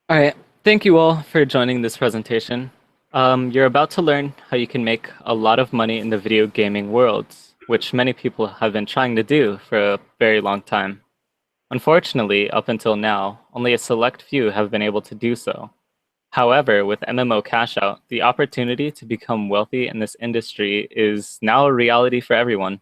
All right, thank you all for joining this presentation. You're about to learn how you can make a lot of money in the video gaming world, which many people have been trying to do for a very long time. Unfortunately, up until now, only a select few have been able to do so. However, with MMO Cashout, the opportunity to become wealthy in this industry is now a reality for everyone.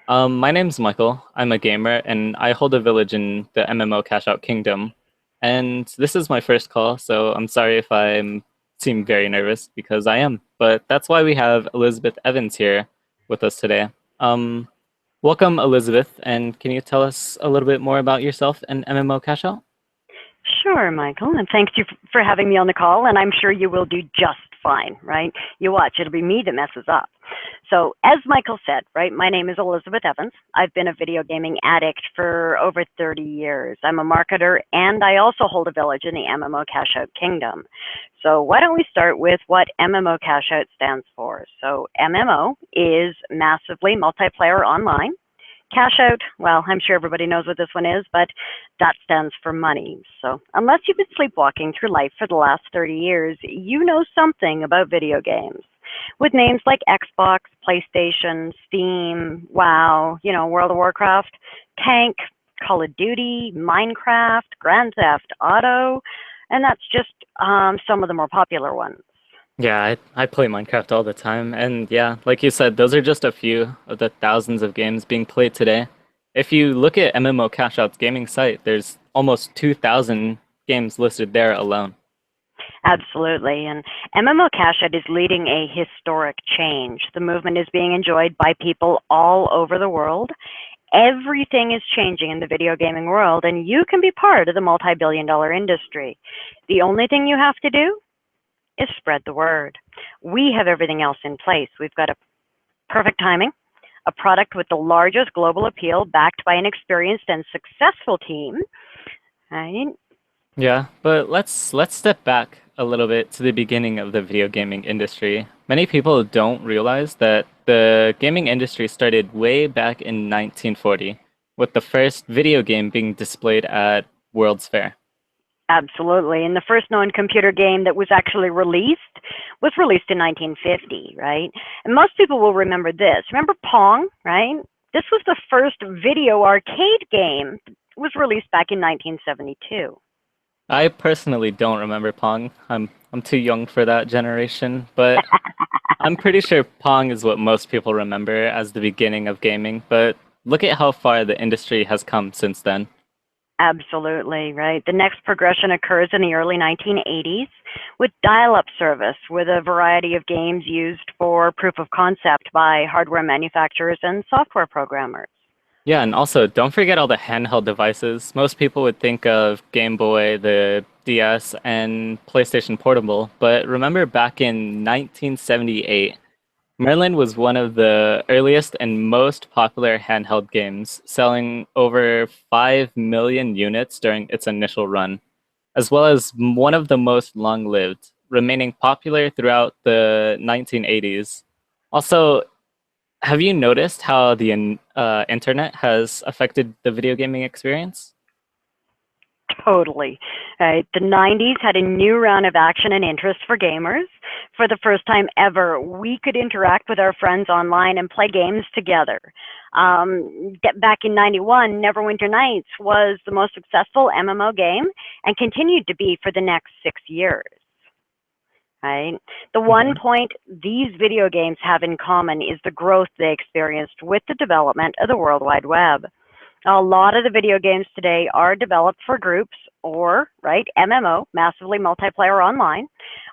My name's Michael. I'm a gamer, and I hold a village in the MMO Cashout Kingdom. And this is my first call, so I'm sorry if I seem very nervous because I am. But that's why we have Elizabeth Evans here with us today. Um, Welcome, Elizabeth, and can you tell us a little bit more about yourself and MMO Cashout? Sure, Michael, and thank you for having me on the call, and I'm sure you will do just fine, right? You watch, it'll be me that messes up. So, as Michael said, right, my name is Elizabeth Evans. I've been a video gaming addict for over 30 years. I'm a marketer, and I also hold a village in the MMO Cashout Kingdom. So, why don't we start with what MMO Cashout stands for? So, MMO is massively multiplayer online. Cash out, well, I'm sure everybody knows what this one is, but that stands for money. So unless you've been sleepwalking through life for the last 30 years, you know something about video games. With names like Xbox, PlayStation, Steam, WoW, World of Warcraft, Tank, Call of Duty, Minecraft, Grand Theft Auto, and that's just some of the more popular ones. Yeah, I play Minecraft all the time, and yeah, like you said, those are just a few of the thousands of games being played today. If you look at MMO Cashout's gaming site, there's almost 2,000 games listed there alone. Absolutely. And MMO Cash Out is leading a historic change. The movement is being enjoyed by people all over the world. Everything is changing in the video gaming world, and you can be part of the multi-billion-dollar industry. The only thing you have to do is spread the word. We have everything else in place. We've got a perfect timing, a product with the largest global appeal backed by an experienced and successful team. Right? Yeah, but let's step back a little bit to the beginning of the video gaming industry. Many people don't realize that the gaming industry started way back in 1940, with the first video game being displayed at World's Fair. Absolutely. And the first known computer game that was actually released was released in 1950, right? And most people will remember this. Remember Pong, right? This was the first video arcade game that was released back in 1972. I personally don't remember Pong. I'm too young for that generation, but I'm pretty sure Pong is what most people remember as the beginning of gaming. But look at how far the industry has come since then. Absolutely, right. The next progression occurs in the early 1980s with dial-up service with a variety of games used for proof of concept by hardware manufacturers and software programmers. Yeah, and also don't forget all the handheld devices. Most people would think of Game Boy, the DS, and PlayStation Portable, but remember back in 1978, Merlin was one of the earliest and most popular handheld games, selling over 5 million units during its initial run, as well as one of the most long lived, remaining popular throughout the 1980s. Also, have you noticed how the internet has affected the video gaming experience? Totally. Right. The 90s had a new round of action and interest for gamers. For the first time ever, we could interact with our friends online and play games together. Back in 91, Neverwinter Nights was the most successful MMO game and continued to be for the next 6 years. Right. The one Mhm. point these video games have in common is the growth they experienced with the development of the World Wide Web. A lot of the video games today are developed for groups or, right, MMO, massively multiplayer online,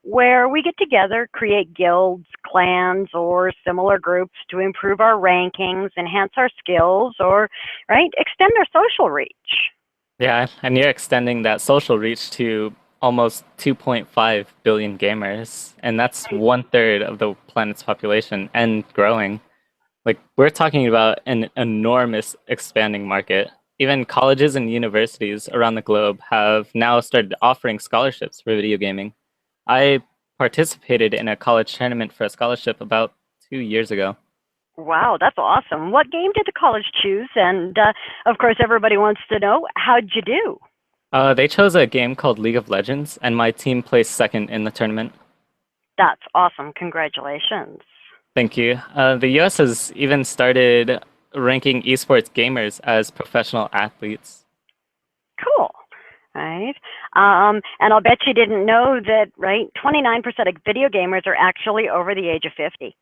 where we get together, create guilds, clans, or similar groups to improve our rankings, enhance our skills, or, right, extend our social reach. Yeah, and you're extending that social reach to almost 2.5 billion gamers, and that's one third of the planet's population and growing. Like, we're talking about an enormous expanding market. Even colleges and universities around the globe have now started offering scholarships for video gaming. I participated in a college tournament for a scholarship about 2 years ago. Wow, that's awesome. What game did the college choose? And of course, everybody wants to know, how'd you do? They chose a game called League of Legends, and my team placed second in the tournament. That's awesome. Congratulations. Thank you. The US has even started ranking esports gamers as professional athletes. Cool. Right. And I'll bet you didn't know that, right? 29% of video gamers are actually over the age of 50.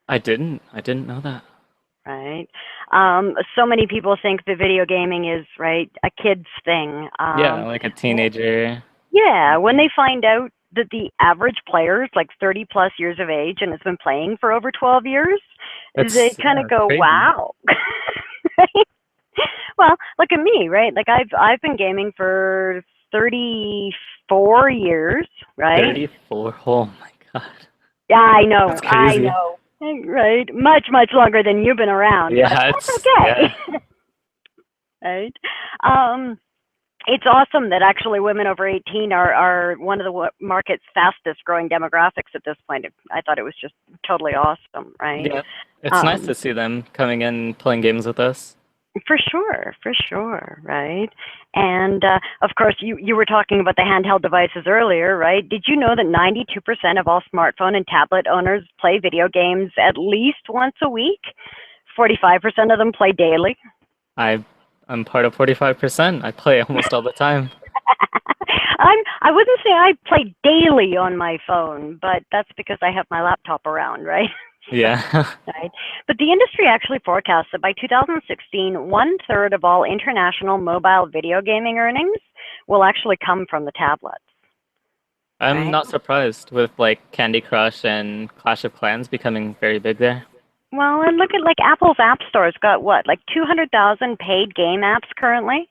I didn't know that. Right. So many people think that video gaming is, right, a kid's thing. Yeah, like a teenager. Yeah, when they find out that the average player is like 30 plus years of age and has been playing for over 12 years, they It's kind yeah, of it's go, crazy. wow. Right? Well, look at me, right? Like I've been gaming for 34 years, right? 34. Oh my God. Yeah, I know. That's I crazy. know. Right? Much longer than you've been around, but Yeah, that's it's yeah. okay. Right? Um, it's awesome that actually women over 18 are one of the market's fastest growing demographics at this point. I thought it was just totally awesome, right? Yeah. It's nice Um, to see them coming in and playing games with us. for sure, right? And of course, you were talking about the handheld devices earlier, right? Did you know that 92% of all smartphone and tablet owners play video games at least once a week? 45% of them play daily. I I'm part of 45%. I play almost all the time. I wouldn't say I play daily on my phone, but that's because I have my laptop around, right? So, Yeah. right. But the industry actually forecasts that by 2016, one third of all international mobile video gaming earnings will actually come from the tablets, I'm right? not surprised with like Candy Crush and Clash of Clans becoming very big there. Well, and look at like Apple's App Store's got what, like 200,000 paid game apps currently.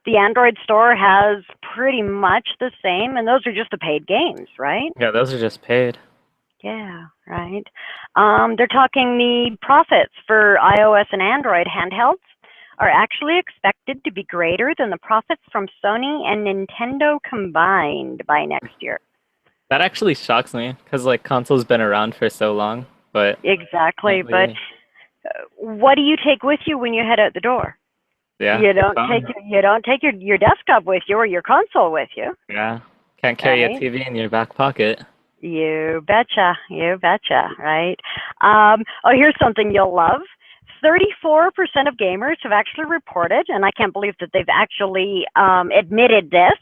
The Android store has pretty much the same, and those are just the paid games, right? Yeah, those are just paid. Yeah, right. They're talking the profits for iOS and Android handhelds are actually expected to be greater than the profits from Sony and Nintendo combined by next year. That actually shocks me because like consoles been around for so long, but Exactly. But apparently, what do you take with you when you head out the door? yeah, You don't take phone. your desktop with you or your console with you, Yeah, can't carry a right? TV in your back pocket. You betcha, right? Oh, here's something you'll love. 34% of gamers have actually reported, and I can't believe that they've actually admitted this,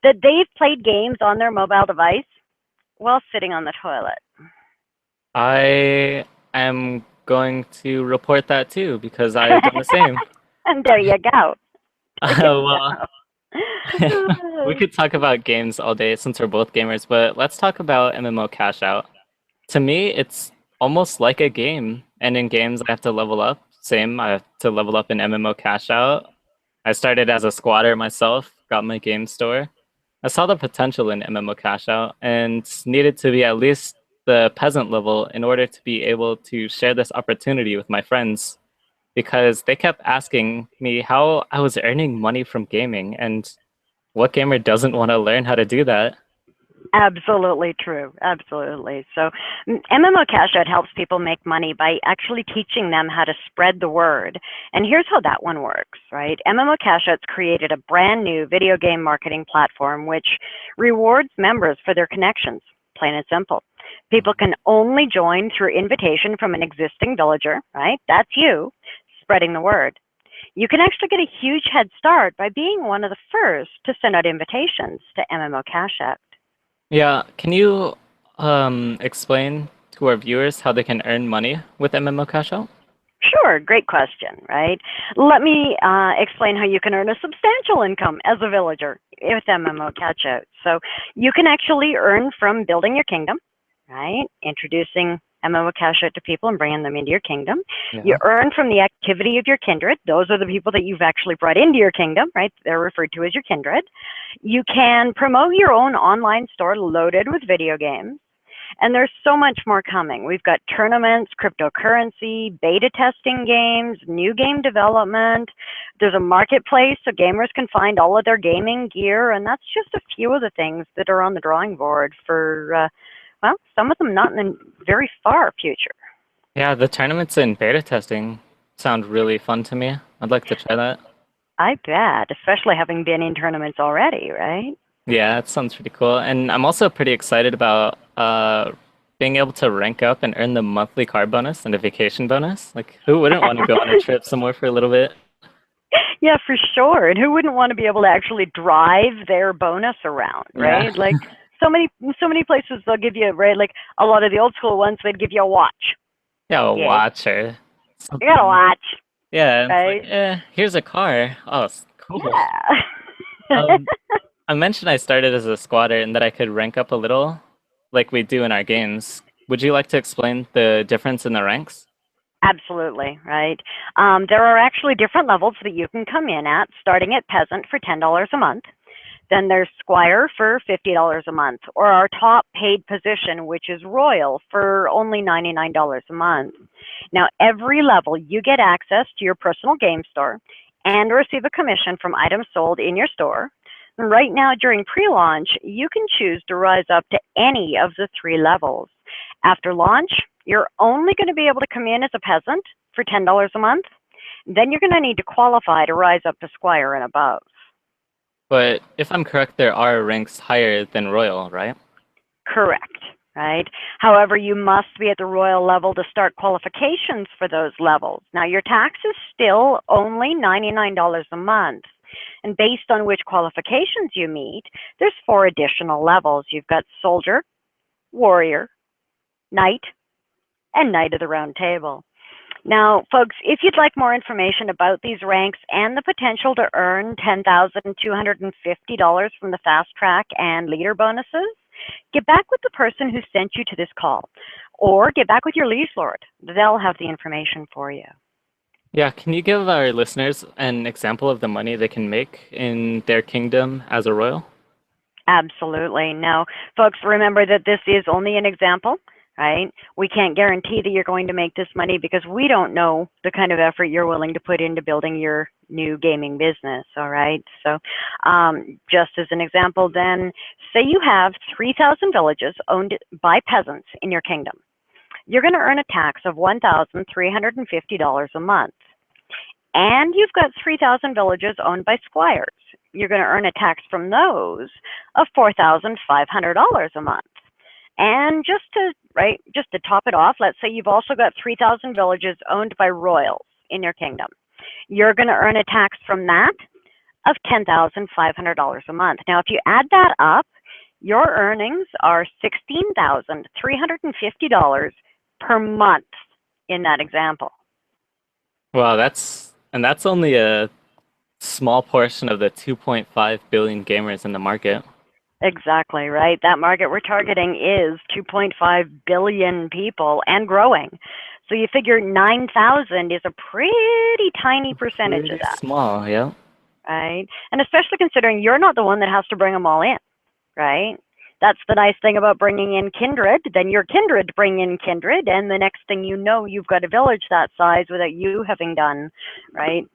that they've played games on their mobile device while sitting on the toilet. I am going to report that too because I have done the same. And there you go. There you Well, we go. could talk about games all day since we're both gamers, but let's talk about MMO Cashout. To me, it's almost like a game, and in games, I have to level up. Same, I have to level up in MMO Cashout. I started as a squatter myself, got my game store. I saw the potential in MMO Cashout and needed to be at least the peasant level in order to be able to share this opportunity with my friends because they kept asking me how I was earning money from gaming, and what gamer doesn't want to learn how to do that? Absolutely true. Absolutely. So, MMO Cashout helps people make money by actually teaching them how to spread the word. And here's how that one works, right? MMO Cashout's created a brand new video game marketing platform which rewards members for their connections, plain and simple. People can only join through invitation from an existing villager, right? That's you, spreading the word. You can actually get a huge head start by being one of the first to send out invitations to MMO Cashout. Yeah, can you explain to our viewers how they can earn money with MMO Cashout? Sure, great question, right? Let me explain how you can earn a substantial income as a villager with MMO Catchout. So you can actually earn from building your kingdom, right? Introducing MMO Cashout to people and bringing them into your kingdom. You Yeah. earn from the activity of your kindred. Those are the people that you've actually brought into your kingdom, right? They're referred to as your kindred. You can promote your own online store loaded with video games. And there's so much more coming. We've got tournaments, cryptocurrency, beta testing games, new game development. There's a marketplace so gamers can find all of their gaming gear. And that's just a few of the things that are on the drawing board for, well, some of them not in the very far future. Yeah, the tournaments and beta testing sound really fun to me. I'd like to try that. I bet, especially having been in tournaments already, right? Yeah, that sounds pretty cool. And I'm also pretty excited about being able to rank up and earn the monthly car bonus and the vacation bonus. Like, who wouldn't want to go on a trip somewhere for a little bit? Yeah, for sure. And who wouldn't want to be able to actually drive their bonus around, Yeah. right? Like so many so many places they'll give you, right? Like a lot of the old school ones, they'd give you a watch. Yeah, a Yay. watch or You got a something. watch, Yeah, it's like, right? here's a car. Oh, cool. Yeah. Um, I mentioned I started as a squatter and that I could rank up a little, like we do in our games. Would you like to explain the difference in the ranks? Absolutely, right. There are actually different levels that you can come in at, starting at peasant for $10 a month. Then there's squire for $50 a month, or our top paid position, which is royal, for only $99 a month. Now, every level you get access to your personal game store and receive a commission from items sold in your store. Right now, during pre-launch, you can choose to rise up to any of the three levels. After launch, you're only going to be able to come in as a peasant for $10 a month. Then you're going to need to qualify to rise up to squire and above. But if I'm correct, there are ranks higher than royal, right? Correct, right? However, you must be at the royal level to start qualifications for those levels. Now, your tax is still only $99 a month. And based on which qualifications you meet, there's four additional levels. You've got soldier, warrior, knight, and knight of the round table. Now, folks, if you'd like more information about these ranks and the potential to earn $10,250 from the fast track and leader bonuses, get back with the person who sent you to this call, or get back with your liege lord. They'll have the information for you. Yeah, can you give our listeners an example of the money they can make in their kingdom as a royal? Absolutely. Now, folks, remember that this is only an example, right? We can't guarantee that you're going to make this money because we don't know the kind of effort you're willing to put into building your new gaming business, all right? So, just as an example, then, say you have 3,000 villages owned by peasants in your kingdom. You're going to earn a tax of $1,350 a month. And you've got 3,000 villages owned by squires. You're going to earn a tax from those of $4,500 a month. And just to top it off, let's say you've also got 3,000 villages owned by royals in your kingdom. You're going to earn a tax from that of $10,500 a month. Now, if you add that up, your earnings are $16,350 per month in that example. Wow, that's only a small portion of the 2.5 billion gamers in the market. Exactly, right? That market we're targeting is 2.5 billion people and growing. So you figure 9,000 is a pretty tiny percentage of Pretty that, small, yeah. right? And especially considering you're not the one that has to bring them all in, right? That's the nice thing about bringing in kindred. Then your kindred bring in kindred, and the next thing you know, you've got a village that size without you having done, right,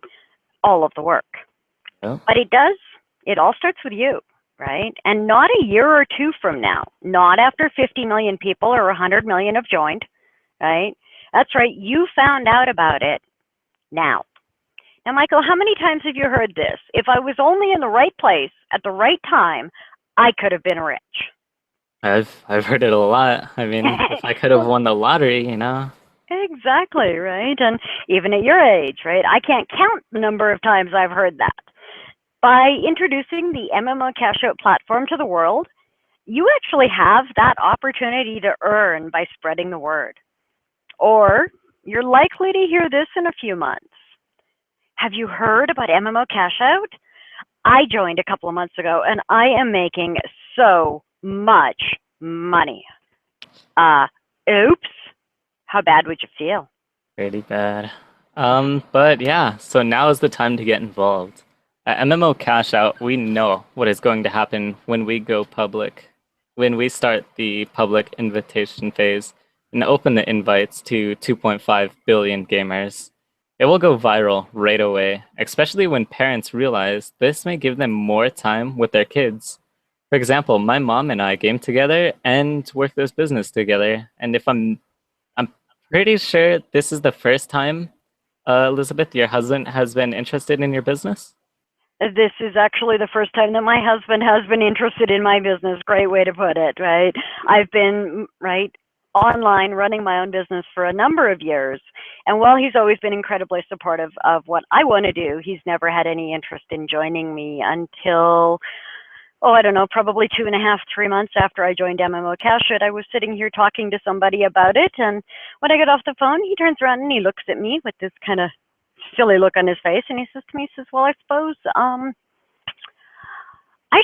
all of the work. Yeah. But it all starts with you, right? And not a year or two from now, not after 50 million people or 100 million have joined, right? That's right, you found out about it now. Now, Michael, how many times have you heard this? If I was only in the right place at the right time, I could have been rich. I've heard it a lot. I mean, if I could have Well, won the lottery, you know. exactly, right? And even at your age, right? I can't count the number of times I've heard that. By introducing the MMO Cashout platform to the world, you actually have that opportunity to earn by spreading the word. Or you're likely to hear this in a few months. Have you heard about MMO Cashout? I joined a couple of months ago and I am making so much money. Oops. How bad would you feel? Pretty bad. But yeah, so now is the time to get involved. At MMO Cashout, we know what is going to happen when we go public, when we start the public invitation phase and open the invites to 2.5 billion gamers. It will go viral right away, especially when parents realize this may give them more time with their kids. For example, my mom and I game together and work this business together, and if I'm pretty sure this is the first time, Elizabeth, your husband has been interested in your business. This is actually the first time that my husband has been interested in my business. Great way to put it, right? I've been, right, online running my own business for a number of years. And while he's always been incredibly supportive of what I want to do, he's never had any interest in joining me until, oh, I don't know, probably 2.5, 3 months after I joined MMO Cashout. I was sitting here talking to somebody about it. And when I get off the phone, he turns around and he looks at me with this kind of silly look on his face, and he says to me, he says, well, I suppose I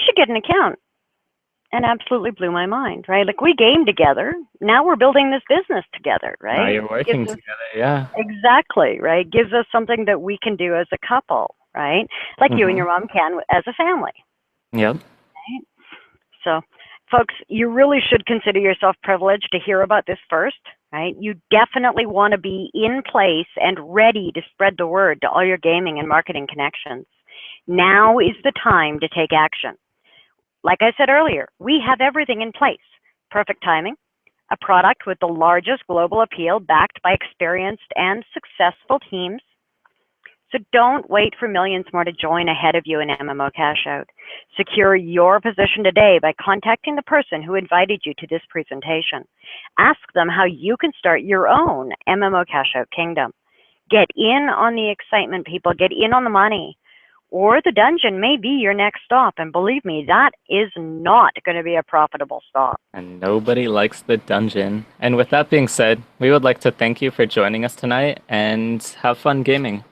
should get an account. And absolutely blew my mind, right? Like, we game together. Now we're building this business together, Now right? you're working Gives us, together, yeah. exactly, right? Gives us something that we can do as a couple, right? Like you and Mm-hmm. your mom can as a family. Yep. Right? So, folks, you really should consider yourself privileged to hear about this first, right? You definitely want to be in place and ready to spread the word to all your gaming and marketing connections. Now is the time to take action. Like I said earlier, we have everything in place. Perfect timing, a product with the largest global appeal backed by experienced and successful teams. So don't wait for millions more to join ahead of you in MMO Cashout. Secure your position today by contacting the person who invited you to this presentation. Ask them how you can start your own MMO Cashout kingdom. Get in on the excitement, people. Get in on the money. Or the dungeon may be your next stop. And believe me, that is not going to be a profitable stop. And nobody likes the dungeon. And with that being said, we would like to thank you for joining us tonight and have fun gaming.